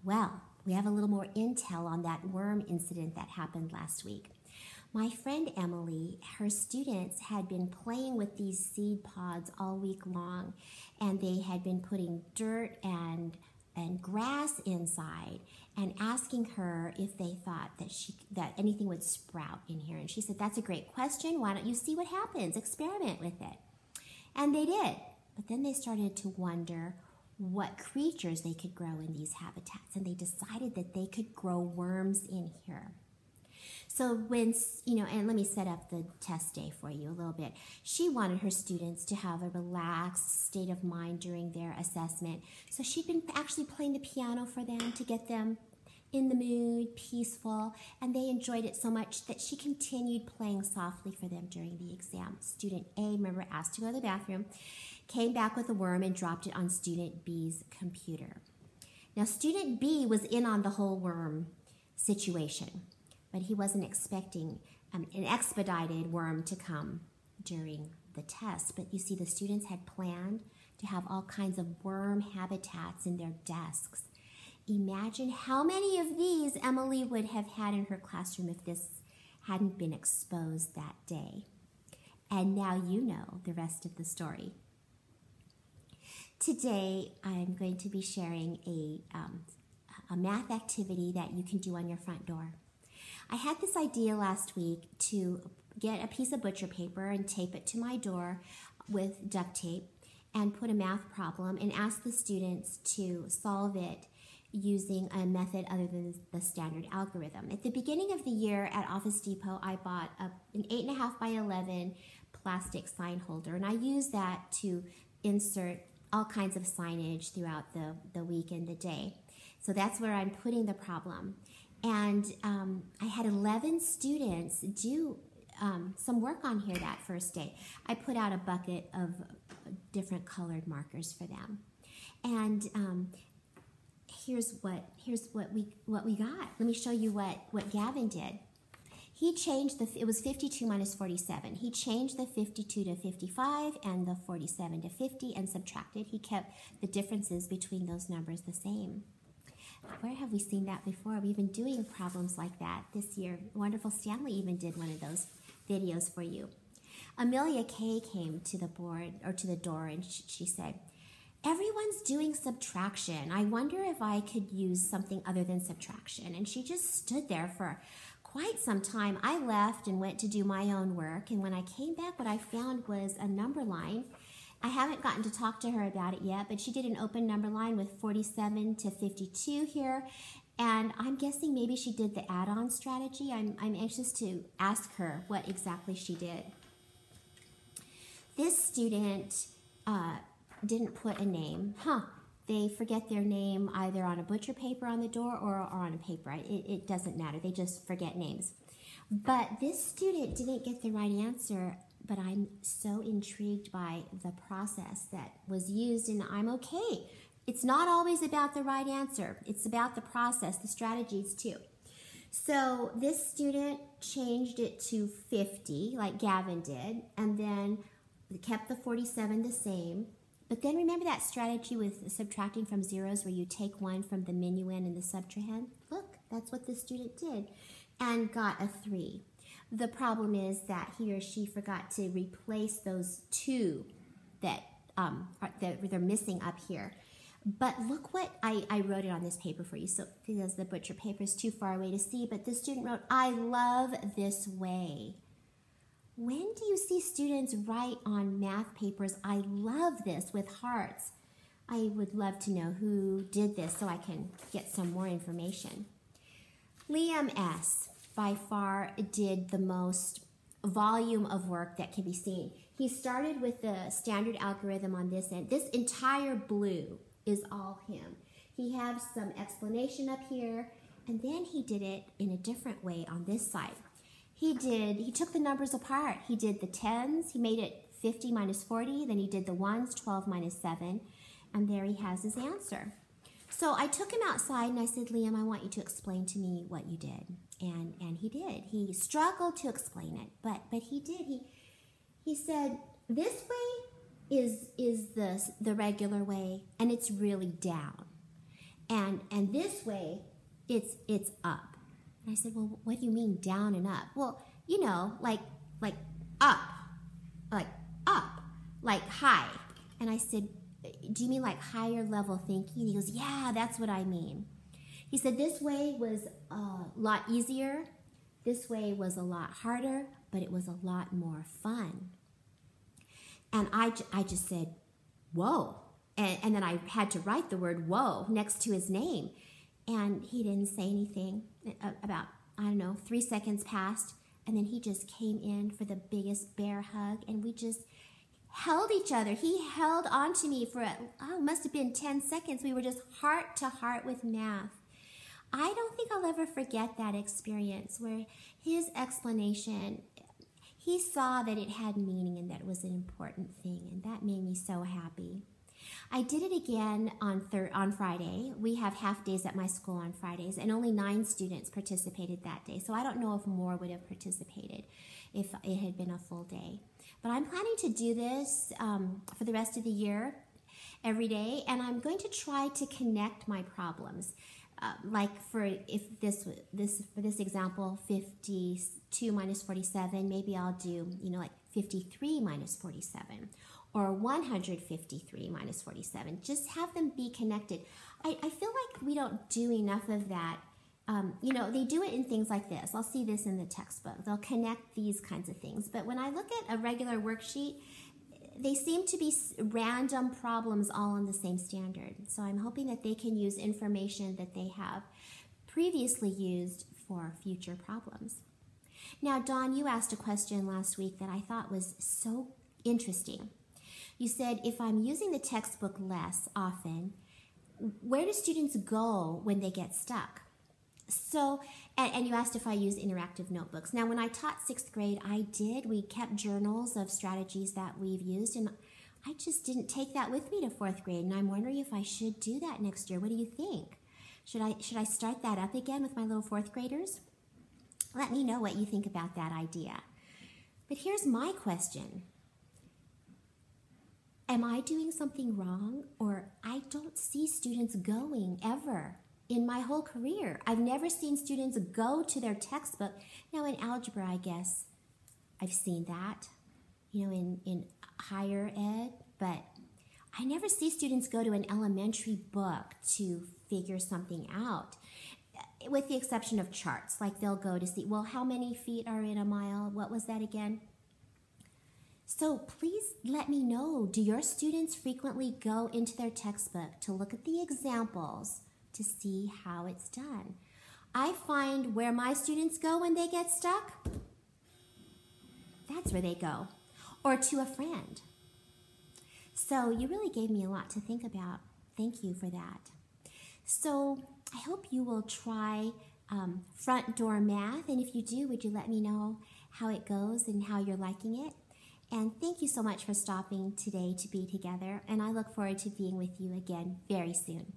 Well, we have a little more intel on that worm incident that happened last week. My friend Emily, her students had been playing with these seed pods all week long, and they had been putting dirt and grass inside and asking her if they thought that anything would sprout in here. And she said, "That's a great question. Why don't you see what happens? Experiment with it." And they did. But then they started to wonder what creatures they could grow in these habitats, and they decided that they could grow worms in here. So when, and let me set up the test day for you a little bit. She wanted her students to have a relaxed state of mind during their assessment. So she'd been actually playing the piano for them to get them in the mood, peaceful, and they enjoyed it so much that she continued playing softly for them during the exam. Student A, remember, asked to go to the bathroom, came back with a worm and dropped it on student B's computer. Now, student B was in on the whole worm situation, but he wasn't expecting an expedited worm to come during the test. But you see, the students had planned to have all kinds of worm habitats in their desks. Imagine how many of these Emily would have had in her classroom if this hadn't been exposed that day. And now you know the rest of the story. Today, I'm going to be sharing a math activity that you can do on your front door. I had this idea last week to get a piece of butcher paper and tape it to my door with duct tape and put a math problem and ask the students to solve it using a method other than the standard algorithm. At the beginning of the year at Office Depot, I bought an 8.5 by 11 plastic sign holder, and I used that to insert all kinds of signage throughout the week and the day. So that's where I'm putting the problem. And I had 11 students do some work on here that first day. I put out a bucket of different colored markers for them. And here's what we got. Let me show you what Gavin did. He changed it was 52 minus 47. He changed the 52 to 55 and the 47 to 50 and subtracted. He kept the differences between those numbers the same. Where have we seen that before? We've been doing problems like that this year. Wonderful Stanley even did one of those videos for you. Amelia Kay came to the board or to the door, and she said, "Everyone's doing subtraction. I wonder if I could use something other than subtraction." And she just stood there for quite some time. I left and went to do my own work, and when I came back, what I found was a number line. I haven't gotten to talk to her about it yet, but she did an open number line with 47 to 52 here, and I'm guessing maybe she did the add-on strategy. I'm anxious to ask her what exactly she did. This student didn't put a name. They forget their name either on a butcher paper on the door or on a paper. It doesn't matter. They just forget names. But this student didn't get the right answer, but I'm so intrigued by the process that was used, and I'm okay. It's not always about the right answer. It's about the process, the strategies too. So this student changed it to 50, like Gavin did, and then kept the 47 the same. But then remember that strategy with subtracting from zeros where you take one from the minuend and the subtrahend? Look, that's what this student did, and got a 3. The problem is that he or she forgot to replace those 2 that they're missing up here. But look what I wrote it on this paper for you. So because the butcher paper is too far away to see, but the student wrote, "I love this way." When do you see students write on math papers, "I love this," with hearts? I would love to know who did this so I can get some more information. Liam S. by far did the most volume of work that can be seen. He started with the standard algorithm on this end. This entire blue is all him. He has some explanation up here, and then he did it in a different way on this side. He took the numbers apart. He did the tens, he made it 50 minus 40, then he did the ones, 12 minus 7, and there he has his answer. So I took him outside and I said, "Liam, I want you to explain to me what you did." And he did. He struggled to explain it, but he did. He said, "This way is the regular way, and it's really down. And this way, it's up. And I said, well, what do you mean down and up? Well, like up, like high. And I said, do you mean like higher level thinking? And he goes, yeah, that's what I mean. He said this way was a lot easier. This way was a lot harder, but it was a lot more fun. And I just said, whoa. And then I had to write the word whoa next to his name. And he didn't say anything. About, 3 seconds passed. And then he just came in for the biggest bear hug. And we just held each other. He held on to me for, must have been 10 seconds. We were just heart to heart with math. I don't think I'll ever forget that experience where his explanation, he saw that it had meaning and that it was an important thing, and that made me so happy. I did it again on Friday. We have half days at my school on Fridays, and only 9 students participated that day, so I don't know if more would have participated if it had been a full day. But I'm planning to do this for the rest of the year, every day, and I'm going to try to connect my problems. Like for this example, 52 minus 47, maybe I'll do, like 53 minus 47 or 153 minus 47. Just have them be connected. I feel like we don't do enough of that. They do it in things like this. I'll see this in the textbook. They'll connect these kinds of things. But when I look at a regular worksheet, they seem to be random problems all on the same standard. So I'm hoping that they can use information that they have previously used for future problems. Now, Dawn, you asked a question last week that I thought was so interesting. You said, if I'm using the textbook less often, where do students go when they get stuck? So, and you asked if I use interactive notebooks. Now, when I taught 6th grade, we kept journals of strategies that we've used, and I just didn't take that with me to 4th grade, and I'm wondering if I should do that next year. What do you think? Should I start that up again with my little 4th graders? Let me know what you think about that idea. But here's my question. Am I doing something wrong, or I don't see students going ever? In my whole career, I've never seen students go to their textbook. Now in algebra, I guess I've seen that, in higher ed, but I never see students go to an elementary book to figure something out, with the exception of charts. Like they'll go to see, well, how many feet are in a mile? What was that again? So please let me know, do your students frequently go into their textbook to look at the examples to see how it's done? I find where my students go when they get stuck, that's where they go, or to a friend. So you really gave me a lot to think about. Thank you for that. So I hope you will try front door math, and if you do, would you let me know how it goes and how you're liking it? And thank you so much for stopping today to be together, and I look forward to being with you again very soon.